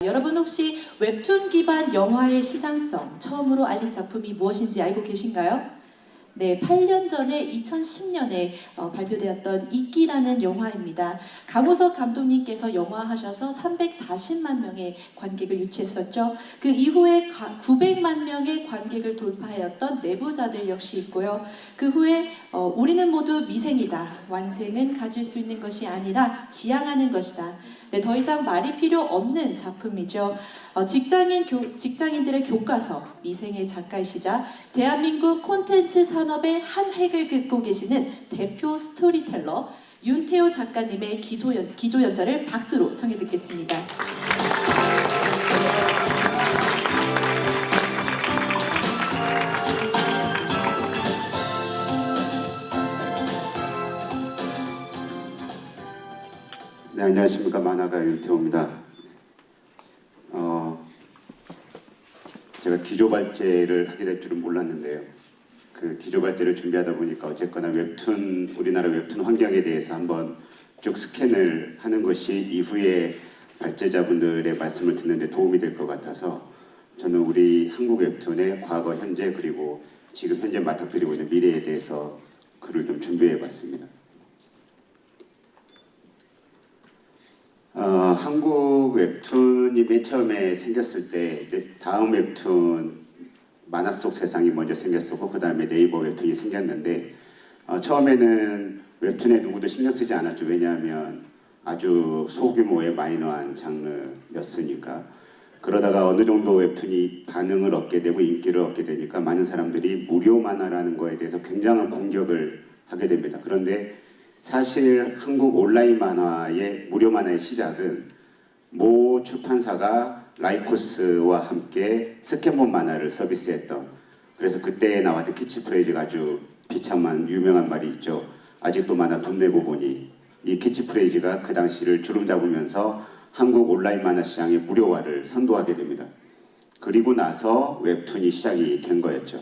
여러분 혹시 웹툰 기반 영화의 시장성 처음으로 알린 작품이 무엇인지 알고 계신가요? 네, 8년 전에 2010년에 발표되었던 이끼라는 영화입니다. 강호석 감독님께서 영화하셔서 340만 명의 관객을 유치했었죠. 그 이후에 900만 명의 관객을 돌파하였던 내부자들 역시 있고요. 그 후에 우리는 모두 미생이다. 완생은 가질 수 있는 것이 아니라 지향하는 것이다. 네, 더 이상 말이 필요 없는 작품이죠. 직장인들의 교과서, 미생의 작가이시자 대한민국 콘텐츠 산업의 한 획을 긋고 계시는 대표 스토리텔러 윤태호 작가님의 기조연설을 박수로 청해 듣겠습니다. 네, 안녕하십니까. 만화가 윤태호입니다. 제가 기조발제를 하게 될 줄은 몰랐는데요. 그 기조발제를 준비하다 보니까 어쨌거나 우리나라 웹툰 환경에 대해서 한번 쭉 스캔을 하는 것이 이후에 발제자분들의 말씀을 듣는데 도움이 될 것 같아서 저는 우리 한국 웹툰의 과거, 현재 그리고 지금 현재 맞닥뜨리고 있는 미래에 대해서 글을 좀 준비해 봤습니다. 한국 웹툰이 맨 처음에 생겼을 때 다음 웹툰 만화 속 세상이 먼저 생겼었고 그 다음에 네이버 웹툰이 생겼는데 처음에는 웹툰에 누구도 신경 쓰지 않았죠. 왜냐하면 아주 소규모의 마이너한 장르였으니까. 그러다가 어느 정도 웹툰이 반응을 얻게 되고 인기를 얻게 되니까 많은 사람들이 무료 만화라는 거에 대해서 굉장한 공격을 하게 됩니다. 그런데 사실 한국 온라인 만화의 무료 만화의 시작은 모 출판사가 라이코스와 함께 스캔본 만화를 서비스했던, 그래서 그때 나왔던 캐치프레이즈가 아주 비참한 유명한 말이 있죠. 아직도 만화 돈 내고 보니. 이 캐치프레이즈가 그 당시를 주름 잡으면서 한국 온라인 만화 시장의 무료화를 선도하게 됩니다. 그리고 나서 웹툰이 시작이 된 거였죠.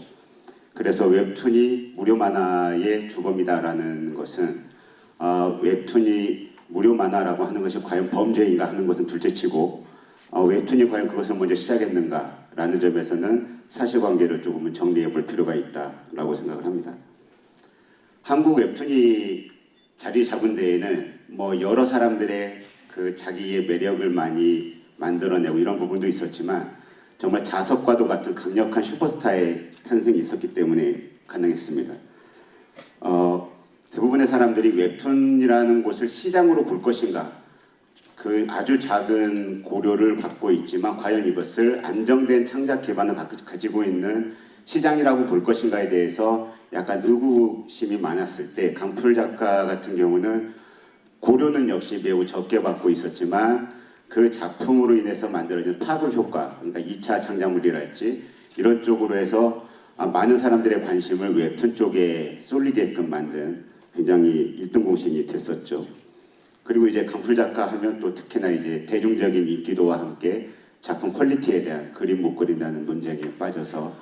그래서 웹툰이 무료 만화의 주범이다라는 것은 웹툰이 무료 만화라고 하는 것이 과연 범죄인가 하는 것은 둘째치고 웹툰이 과연 그것을 먼저 시작했는가라는 점에서는 사실관계를 조금은 정리해 볼 필요가 있다라고 생각을 합니다. 한국 웹툰이 자리 잡은 데에는 여러 사람들의 그 자기의 매력을 많이 만들어내고 이런 부분도 있었지만 정말 자석과도 같은 강력한 슈퍼스타의 탄생이 있었기 때문에 가능했습니다. 대부분의 사람들이 웹툰이라는 곳을 시장으로 볼 것인가, 그 아주 작은 고려를 받고 있지만 과연 이것을 안정된 창작 기반을 가지고 있는 시장이라고 볼 것인가에 대해서 약간 의구심이 많았을 때 강풀 작가 같은 경우는 고려는 역시 매우 적게 받고 있었지만 그 작품으로 인해서 만들어진 파급 효과, 그러니까 2차 창작물이랄지 이런 쪽으로 해서 많은 사람들의 관심을 웹툰 쪽에 쏠리게끔 만든 굉장히 1등 공신이 됐었죠. 그리고 이제 강풀 작가 하면 또 특히나 이제 대중적인 인기도와 함께 작품 퀄리티에 대한 그림 못 그린다는 논쟁에 빠져서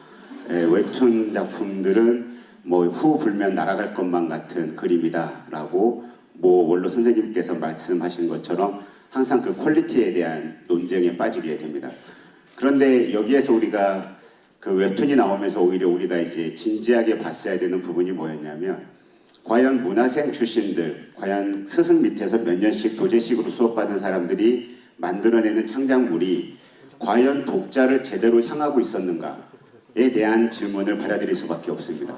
웹툰 작품들은 후 불면 날아갈 것만 같은 그림이다라고 원로 선생님께서 말씀하신 것처럼 항상 그 퀄리티에 대한 논쟁에 빠지게 됩니다. 그런데 여기에서 우리가 그 웹툰이 나오면서 오히려 우리가 이제 진지하게 봤어야 되는 부분이 뭐였냐면 과연 문화생 출신들, 과연 스승 밑에서 몇 년씩 도제식으로 수업받은 사람들이 만들어내는 창작물이 과연 독자를 제대로 향하고 있었는가에 대한 질문을 받아들일 수밖에 없습니다.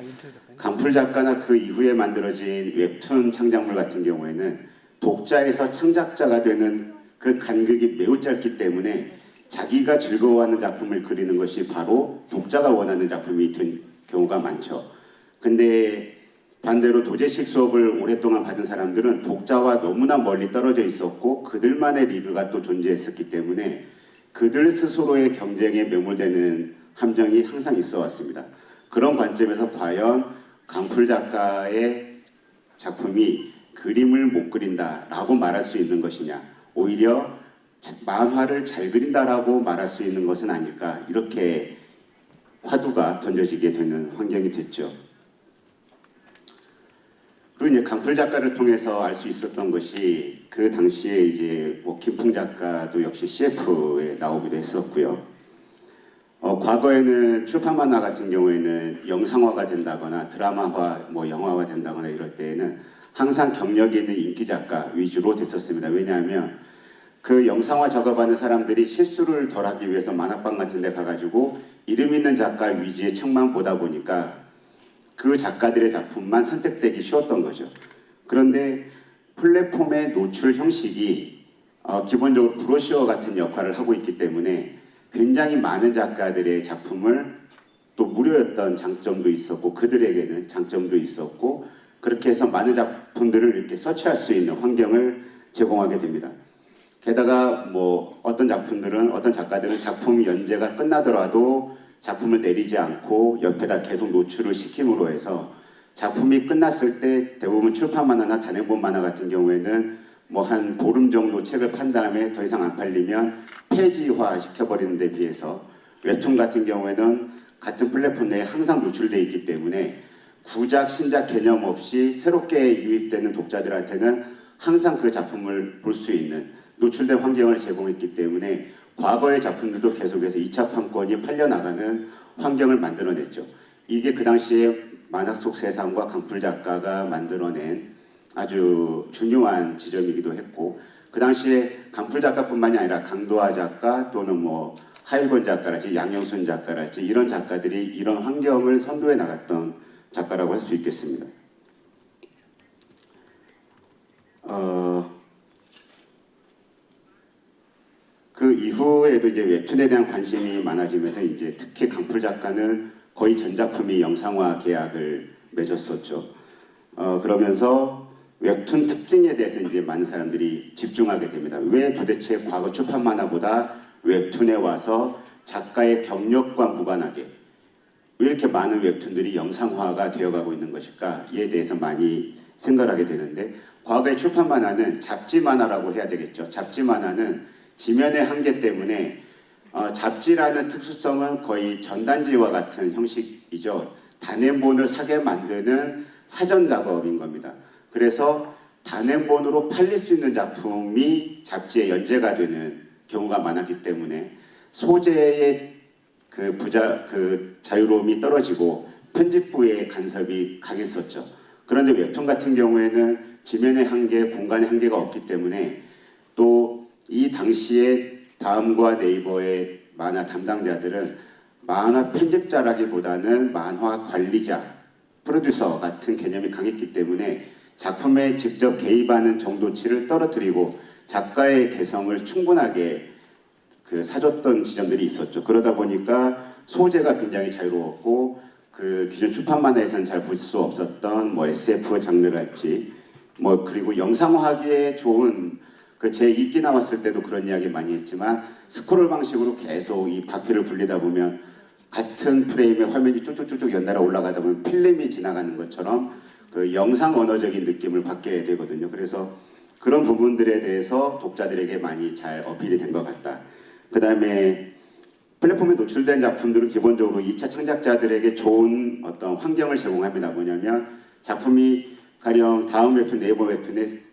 강풀 작가나 그 이후에 만들어진 웹툰 창작물 같은 경우에는 독자에서 창작자가 되는 그 간극이 매우 짧기 때문에 자기가 즐거워하는 작품을 그리는 것이 바로 독자가 원하는 작품이 된 경우가 많죠. 근데 반대로 도제식 수업을 오랫동안 받은 사람들은 독자와 너무나 멀리 떨어져 있었고 그들만의 리그가 또 존재했었기 때문에 그들 스스로의 경쟁에 매몰되는 함정이 항상 있어 왔습니다. 그런 관점에서 과연 강풀 작가의 작품이 그림을 못 그린다라고 말할 수 있는 것이냐, 오히려 만화를 잘 그린다라고 말할 수 있는 것은 아닐까, 이렇게 화두가 던져지게 되는 환경이 됐죠. 그리고 이제 강풀 작가를 통해서 알 수 있었던 것이 그 당시에 이제 뭐 김풍 작가도 역시 CF에 나오기도 했었고요. 과거에는 출판 만화 같은 경우에는 영상화가 된다거나 드라마화, 뭐 영화화 된다거나 이럴 때에는 항상 경력이 있는 인기 작가 위주로 됐었습니다. 왜냐하면 그 영상화 작업하는 사람들이 실수를 덜하기 위해서 만화방 같은 데 가가지고 이름 있는 작가 위주의 책만 보다 보니까 그 작가들의 작품만 선택되기 쉬웠던 거죠. 그런데 플랫폼의 노출 형식이 기본적으로 브로셔 같은 역할을 하고 있기 때문에 굉장히 많은 작가들의 작품을 또 무료였던 장점도 있었고 그들에게는 장점도 있었고 그렇게 해서 많은 작품들을 이렇게 서치할 수 있는 환경을 제공하게 됩니다. 게다가 뭐 어떤 작가들은 작품 연재가 끝나더라도 작품을 내리지 않고 옆에다 계속 노출을 시킴으로 해서 작품이 끝났을 때 대부분 출판 만화나 단행본 만화 같은 경우에는 뭐 한 보름 정도 책을 판 다음에 더 이상 안 팔리면 폐지화 시켜버리는 데 비해서 웹툰 같은 경우에는 같은 플랫폼 내에 항상 노출되어 있기 때문에 구작, 신작 개념 없이 새롭게 유입되는 독자들한테는 항상 그 작품을 볼 수 있는 노출된 환경을 제공했기 때문에 과거의 작품들도 계속해서 2차 판권이 팔려나가는 환경을 만들어냈죠. 이게 그 당시에 만화 속 세상과 강풀 작가가 만들어낸 아주 중요한 지점이기도 했고 그 당시에 강풀 작가뿐만이 아니라 강도하 작가 또는 뭐 하일권 작가랄지 양영순 작가랄지 이런 작가들이 이런 환경을 선도해 나갔던 작가라고 할 수 있겠습니다. 그 이후에도 이제 웹툰에 대한 관심이 많아지면서 이제 특히 강풀 작가는 거의 전 작품이 영상화 계약을 맺었었죠. 그러면서 웹툰 특징에 대해서 이제 많은 사람들이 집중하게 됩니다. 왜 도대체 과거 출판 만화보다 웹툰에 와서 작가의 경력과 무관하게 왜 이렇게 많은 웹툰들이 영상화가 되어가고 있는 것일까에 대해서 많이 생각하게 되는데 과거의 출판 만화는 잡지 만화라고 해야 되겠죠. 잡지 만화는 지면의 한계 때문에 잡지라는 특수성은 거의 전단지와 같은 형식이죠. 단행본을 사게 만드는 사전 작업인 겁니다. 그래서 단행본으로 팔릴 수 있는 작품이 잡지에 연재가 되는 경우가 많았기 때문에 소재의 그 자유로움이 떨어지고 편집부의 간섭이 강했었죠. 그런데 웹툰 같은 경우에는 지면의 한계, 공간의 한계가 없기 때문에 또 이 당시에 다음과 네이버의 만화 담당자들은 만화 편집자라기보다는 만화 관리자, 프로듀서 같은 개념이 강했기 때문에 작품에 직접 개입하는 정도치를 떨어뜨리고 작가의 개성을 충분하게 사줬던 지점들이 있었죠. 그러다 보니까 소재가 굉장히 자유로웠고 그 기존 출판 만화에서는 잘 볼 수 없었던 뭐 SF 장르랄지 뭐 그리고 영상화하기에 좋은 제 이끼 나왔을 때도 그런 이야기 많이 했지만 스크롤 방식으로 계속 이 바퀴를 굴리다 보면 같은 프레임에 화면이 쭉쭉쭉쭉 연달아 올라가다 보면 필름이 지나가는 것처럼 그 영상 언어적인 느낌을 받게 되거든요. 그래서 그런 부분들에 대해서 독자들에게 많이 잘 어필이 된 것 같다. 그 다음에 플랫폼에 노출된 작품들은 기본적으로 2차 창작자들에게 좋은 어떤 환경을 제공합니다. 뭐냐면 작품이 가령 다음 웹툰, 네이버 웹툰에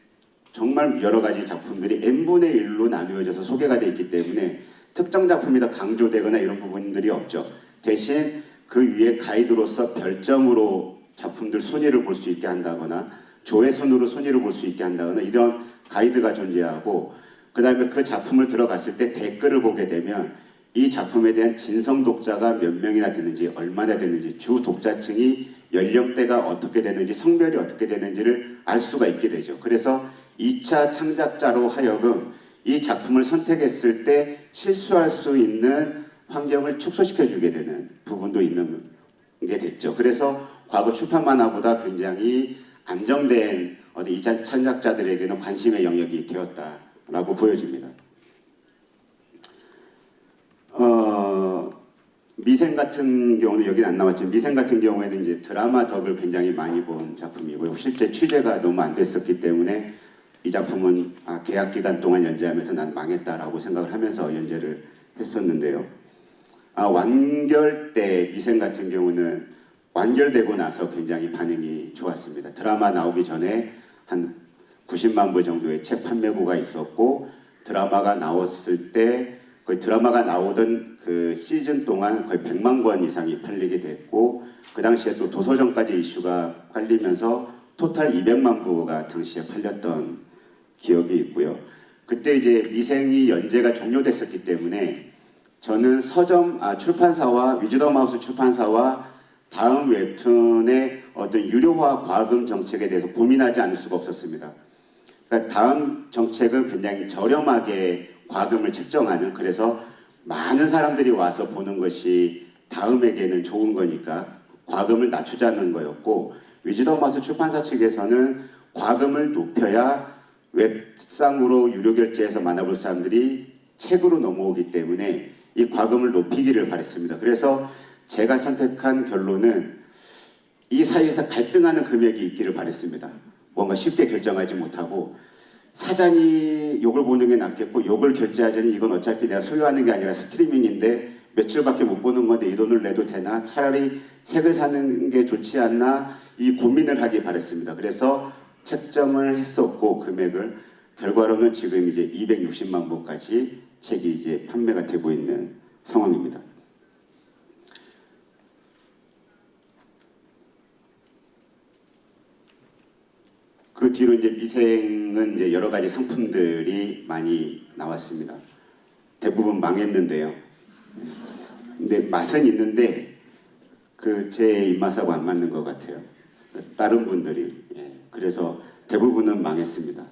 정말 여러 가지 작품들이 n분의 1로 나누어져서 소개가 되어 있기 때문에 특정 작품이 더 강조되거나 이런 부분들이 없죠. 대신 그 위에 가이드로서 별점으로 작품들 순위를 볼 수 있게 한다거나 조회선으로 순위를 볼 수 있게 한다거나 이런 가이드가 존재하고 그 다음에 그 작품을 들어갔을 때 댓글을 보게 되면 이 작품에 대한 진성 독자가 몇 명이나 되는지 얼마나 되는지 주 독자층이 연령대가 어떻게 되는지 성별이 어떻게 되는지를 알 수가 있게 되죠. 그래서 2차 창작자로 하여금 이 작품을 선택했을 때 실수할 수 있는 환경을 축소시켜주게 되는 부분도 있는 게 됐죠. 그래서 과거 출판 만화보다 굉장히 안정된 2차 창작자들에게는 관심의 영역이 되었다라고 보여집니다. 미생 같은 경우는 여기는 안 나왔지만 미생 같은 경우에는 이제 드라마 덕을 굉장히 많이 본 작품이고요. 실제 취재가 너무 안 됐었기 때문에 이 작품은 계약 기간 동안 연재하면서 난 망했다라고 생각을 하면서 연재를 했었는데요. 완결 때 미생 같은 경우는 완결되고 나서 굉장히 반응이 좋았습니다. 드라마 나오기 전에 한 90만 부 정도의 책 판매고가 있었고, 드라마가 나왔을 때 거의 드라마가 나오던 그 시즌 동안 거의 100만 권 이상이 팔리게 됐고, 그 당시에 또 도서전까지 이슈가 팔리면서 토탈 200만 부가 당시에 팔렸던 기억이 있고요. 그때 이제 미생이 연재가 종료됐었기 때문에 저는 출판사와 위즈덤 하우스 출판사와 다음 웹툰의 어떤 유료화 과금 정책에 대해서 고민하지 않을 수가 없었습니다. 그러니까 다음 정책은 굉장히 저렴하게 과금을 책정하는, 그래서 많은 사람들이 와서 보는 것이 다음에게는 좋은 거니까 과금을 낮추자는 거였고, 위즈덤 하우스 출판사 측에서는 과금을 높여야 웹상으로 유료 결제해서 만나볼 사람들이 책으로 넘어오기 때문에 이 과금을 높이기를 바랬습니다. 그래서 제가 선택한 결론은 이 사이에서 갈등하는 금액이 있기를 바랬습니다. 뭔가 쉽게 결정하지 못하고, 사장이 욕을 보는 게 낫겠고, 욕을 결제하자니 이건 어차피 내가 소유하는 게 아니라 스트리밍인데 며칠밖에 못 보는 건데 이 돈을 내도 되나? 차라리 책을 사는 게 좋지 않나? 이 고민을 하기 바랬습니다. 그래서 책정을 했었고, 금액을 결과로는 지금 이제 260만 부까지 책이 이제 판매가 되고 있는 상황입니다. 그 뒤로 이제 미생은 이제 여러 가지 상품들이 많이 나왔습니다. 대부분 망했는데요. 근데 맛은 있는데 그 제 입맛하고 안 맞는 것 같아요. 다른 분들이. 그래서 대부분은 망했습니다.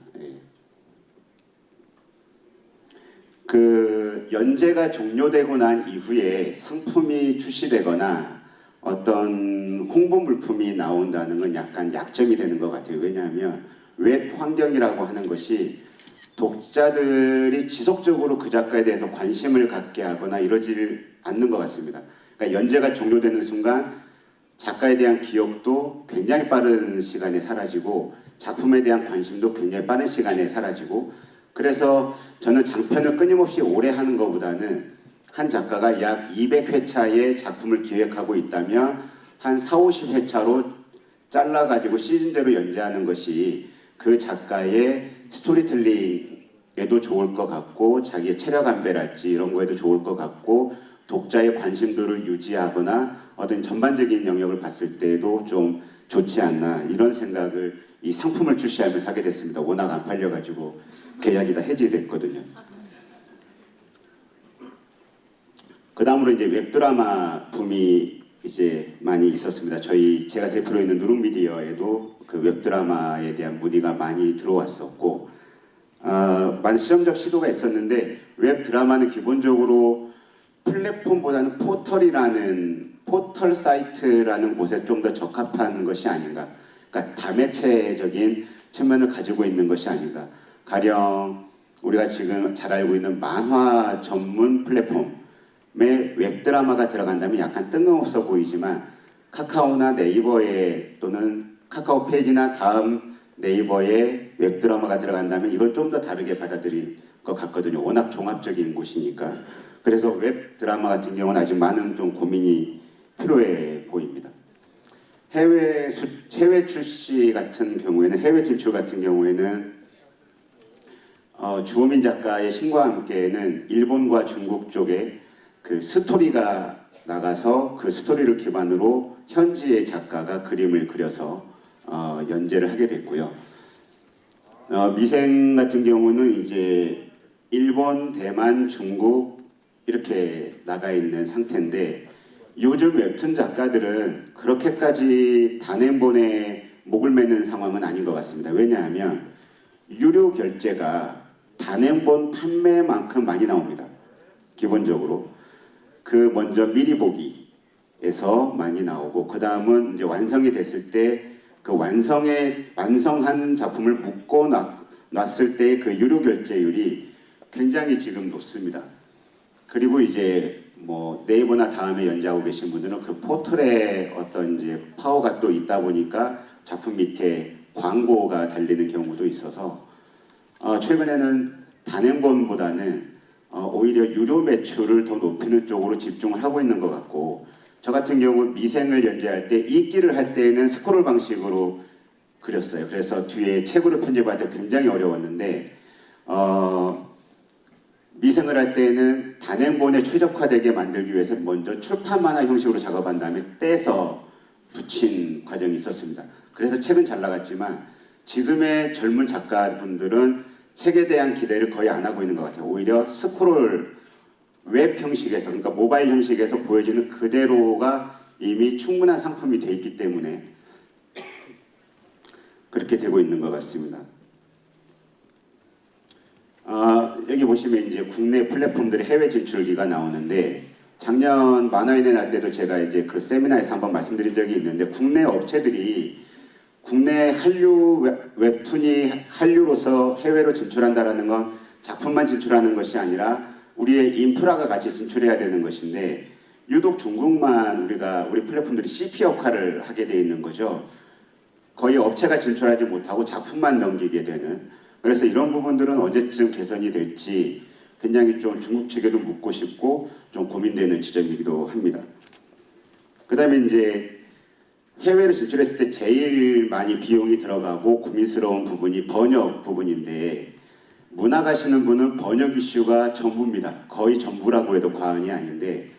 그 연재가 종료되고 난 이후에 상품이 출시되거나 어떤 홍보 물품이 나온다는 건 약간 약점이 되는 것 같아요. 왜냐하면 웹 환경이라고 하는 것이 독자들이 지속적으로 그 작가에 대해서 관심을 갖게 하거나 이러질 않는 것 같습니다. 그러니까 연재가 종료되는 순간 작가에 대한 기억도 굉장히 빠른 시간에 사라지고, 작품에 대한 관심도 굉장히 빠른 시간에 사라지고, 그래서 저는 장편을 끊임없이 오래 하는 것보다는 한 작가가 약 200회차의 작품을 기획하고 있다면 한 4, 50회차로 잘라가지고 시즌제로 연재하는 것이 그 작가의 스토리텔링에도 좋을 것 같고, 자기의 체력 안배랄지 이런 거에도 좋을 것 같고, 독자의 관심도를 유지하거나 어떤 전반적인 영역을 봤을 때도 좀 좋지 않나, 이런 생각을 이 상품을 출시하면서 하게 됐습니다. 워낙 안 팔려가지고 계약이 다 해지됐거든요. 그 다음으로 이제 웹드라마 붐이 이제 많이 있었습니다. 제가 대표로 있는 누룽미디어에도 그 웹드라마에 대한 문의가 많이 들어왔었고, 많은 실험적 시도가 있었는데, 웹드라마는 기본적으로 플랫폼보다는 포털 사이트라는 곳에 좀 더 적합한 것이 아닌가. 그러니까 다매체적인 측면을 가지고 있는 것이 아닌가. 가령 우리가 지금 잘 알고 있는 만화 전문 플랫폼에 웹드라마가 들어간다면 약간 뜬금없어 보이지만, 카카오나 네이버에 또는 카카오 페이지나 다음 네이버에 웹드라마가 들어간다면 이건 좀 더 다르게 받아들일 것 같거든요. 워낙 종합적인 곳이니까. 그래서 웹드라마 같은 경우는 아직 많은 좀 고민이 필요해 보입니다. 해외 출시 같은 경우에는, 해외 진출 같은 경우에는 주호민 작가의 신과 함께는 일본과 중국 쪽에 그 스토리가 나가서 그 스토리를 기반으로 현지의 작가가 그림을 그려서 연재를 하게 됐고요. 미생 같은 경우는 이제 일본, 대만, 중국 이렇게 나가 있는 상태인데, 요즘 웹툰 작가들은 그렇게까지 단행본에 목을 매는 상황은 아닌 것 같습니다. 왜냐하면 유료 결제가 단행본 판매만큼 많이 나옵니다. 기본적으로 그 먼저 미리 보기에서 많이 나오고, 그 다음은 이제 완성이 됐을 때 그 완성한 작품을 묶어 놨을 때 그 유료 결제율이 굉장히 지금 높습니다. 그리고 이제 뭐 네이버나 다음에 연재하고 계신 분들은 그 포털에 어떤 이제 파워가 또 있다 보니까 작품 밑에 광고가 달리는 경우도 있어서 최근에는 단행본보다는 오히려 유료 매출을 더 높이는 쪽으로 집중을 하고 있는 것 같고, 저 같은 경우 미생을 연재할 때 읽기를 할 때는 스크롤 방식으로 그렸어요. 그래서 뒤에 책으로 편집할 때 굉장히 어려웠는데 미생을 할 때는 단행본에 최적화되게 만들기 위해서 먼저 출판 만화 형식으로 작업한 다음에 떼서 붙인 과정이 있었습니다. 그래서 책은 잘 나갔지만 지금의 젊은 작가분들은 책에 대한 기대를 거의 안 하고 있는 것 같아요. 오히려 스크롤 웹 형식에서, 그러니까 모바일 형식에서 보여지는 그대로가 이미 충분한 상품이 돼 있기 때문에 그렇게 되고 있는 것 같습니다. 여기 보시면 이제 국내 플랫폼들의 해외 진출기가 나오는데, 작년 만화인의 날 때도 제가 이제 그 세미나에서 한번 말씀드린 적이 있는데, 국내 업체들이 국내 한류 웹툰이 한류로서 해외로 진출한다라는 건 작품만 진출하는 것이 아니라 우리의 인프라가 같이 진출해야 되는 것인데, 유독 중국만 우리 플랫폼들이 CP 역할을 하게 돼 있는 거죠. 거의 업체가 진출하지 못하고 작품만 넘기게 되는. 그래서 이런 부분들은 언제쯤 개선이 될지 굉장히 좀 중국 측에도 묻고 싶고 좀 고민되는 지점이기도 합니다. 그 다음에 이제 해외로 진출했을 때 제일 많이 비용이 들어가고 고민스러운 부분이 번역 부분인데, 문학 하시는 분은 번역 이슈가 전부입니다. 거의 전부라고 해도 과언이 아닌데,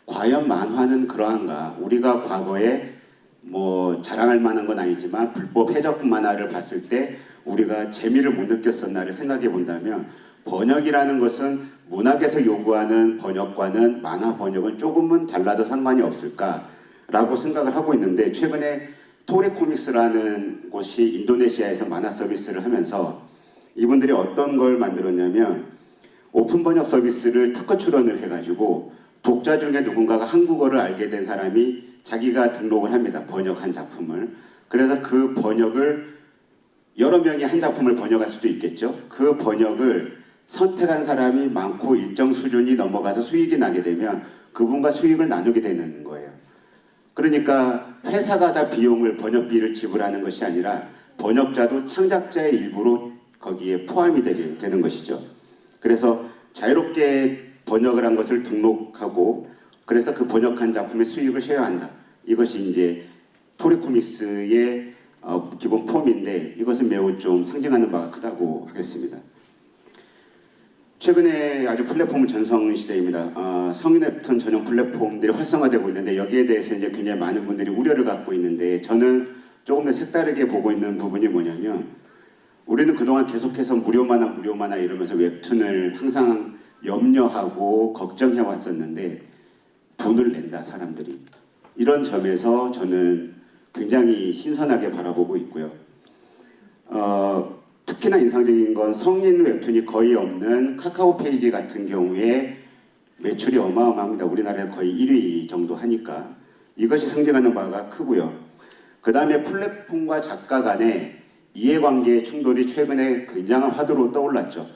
과연 만화는 그러한가? 우리가 과거에 뭐 자랑할 만한 건 아니지만 불법 해적 만화를 봤을 때 우리가 재미를 못 느꼈었나를 생각해 본다면, 번역이라는 것은 문학에서 요구하는 번역과는 만화 번역은 조금은 달라도 상관이 없을까라고 생각을 하고 있는데, 최근에 토리코믹스라는 곳이 인도네시아에서 만화 서비스를 하면서 이분들이 어떤 걸 만들었냐면, 오픈 번역 서비스를 특허 출원을 해가지고 독자 중에 누군가가 한국어를 알게 된 사람이 자기가 등록을 합니다. 번역한 작품을. 그래서 그 번역을 여러 명이 한 작품을 번역할 수도 있겠죠. 그 번역을 선택한 사람이 많고 일정 수준이 넘어가서 수익이 나게 되면 그분과 수익을 나누게 되는 거예요. 그러니까 회사가 다 비용을, 번역비를 지불하는 것이 아니라 번역자도 창작자의 일부로 거기에 포함이 되게 되는 것이죠. 그래서 자유롭게 번역을 한 것을 등록하고, 그래서 그 번역한 작품의 수익을 쉐어한다. 이것이 이제 토리코믹스의 기본 폼인데, 이것은 매우 좀 상징하는 바가 크다고 하겠습니다. 최근에 아주 플랫폼 전성 시대입니다. 성인 웹툰 전용 플랫폼들이 활성화되고 있는데, 여기에 대해서 이제 굉장히 많은 분들이 우려를 갖고 있는데, 저는 조금 더 색다르게 보고 있는 부분이 뭐냐면, 우리는 그동안 계속해서 무료 만화 이러면서 웹툰을 항상 염려하고 걱정해 왔었는데, 돈을 낸다 사람들이. 이런 점에서 저는 굉장히 신선하게 바라보고 있고요. 특히나 인상적인 건 성인 웹툰이 거의 없는 카카오 페이지 같은 경우에 매출이 어마어마합니다. 우리나라에 거의 1위 정도 하니까 이것이 상징하는 바가 크고요. 그 다음에 플랫폼과 작가 간의 이해관계의 충돌이 최근에 굉장한 화두로 떠올랐죠.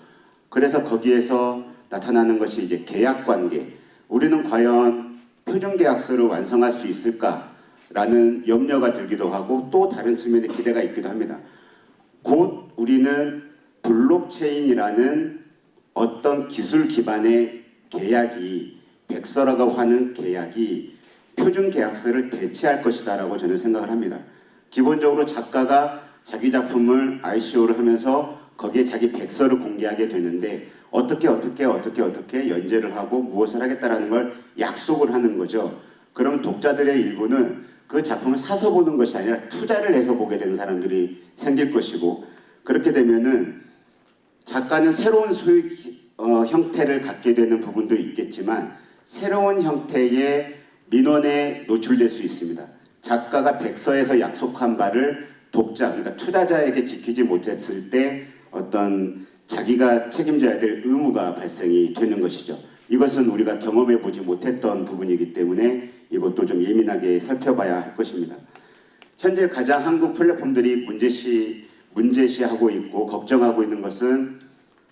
그래서 거기에서 나타나는 것이 이제 계약관계. 우리는 과연 표준계약서를 완성할 수 있을까라는 염려가 들기도 하고, 또 다른 측면의 기대가 있기도 합니다. 곧 우리는 블록체인이라는 어떤 기술 기반의 계약이, 백서라고 하는 계약이 표준계약서를 대체할 것이다라고 저는 생각을 합니다. 기본적으로 작가가 자기 작품을 ICO를 하면서 거기에 자기 백서를 공개하게 되는데, 어떻게 연재를 하고 무엇을 하겠다라는 걸 약속을 하는 거죠. 그럼 독자들의 일부는 그 작품을 사서 보는 것이 아니라 투자를 해서 보게 되는 사람들이 생길 것이고, 그렇게 되면은 작가는 새로운 수익 형태를 갖게 되는 부분도 있겠지만 새로운 형태의 민원에 노출될 수 있습니다. 작가가 백서에서 약속한 바를 독자, 그러니까 투자자에게 지키지 못했을 때 어떤 자기가 책임져야 될 의무가 발생이 되는 것이죠. 이것은 우리가 경험해 보지 못했던 부분이기 때문에 이것도 좀 예민하게 살펴봐야 할 것입니다. 현재 가장 한국 플랫폼들이 문제시하고 있고 걱정하고 있는 것은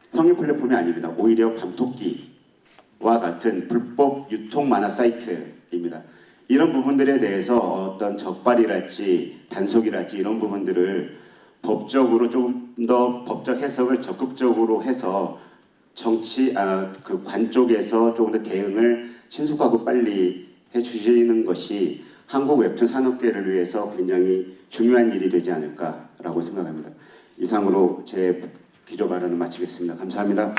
성인 플랫폼이 아닙니다. 오히려 밤토끼와 같은 불법 유통 만화 사이트입니다. 이런 부분들에 대해서 어떤 적발이랄지 단속이랄지 이런 부분들을 법적으로 좀 더 법적 해석을 적극적으로 해서 관 쪽에서 조금 더 대응을 신속하고 빨리 주시는 것이 한국 웹툰 산업계를 위해서 굉장히 중요한 일이 되지 않을까라고 생각합니다. 이상으로 제 기조 발언을 마치겠습니다. 감사합니다.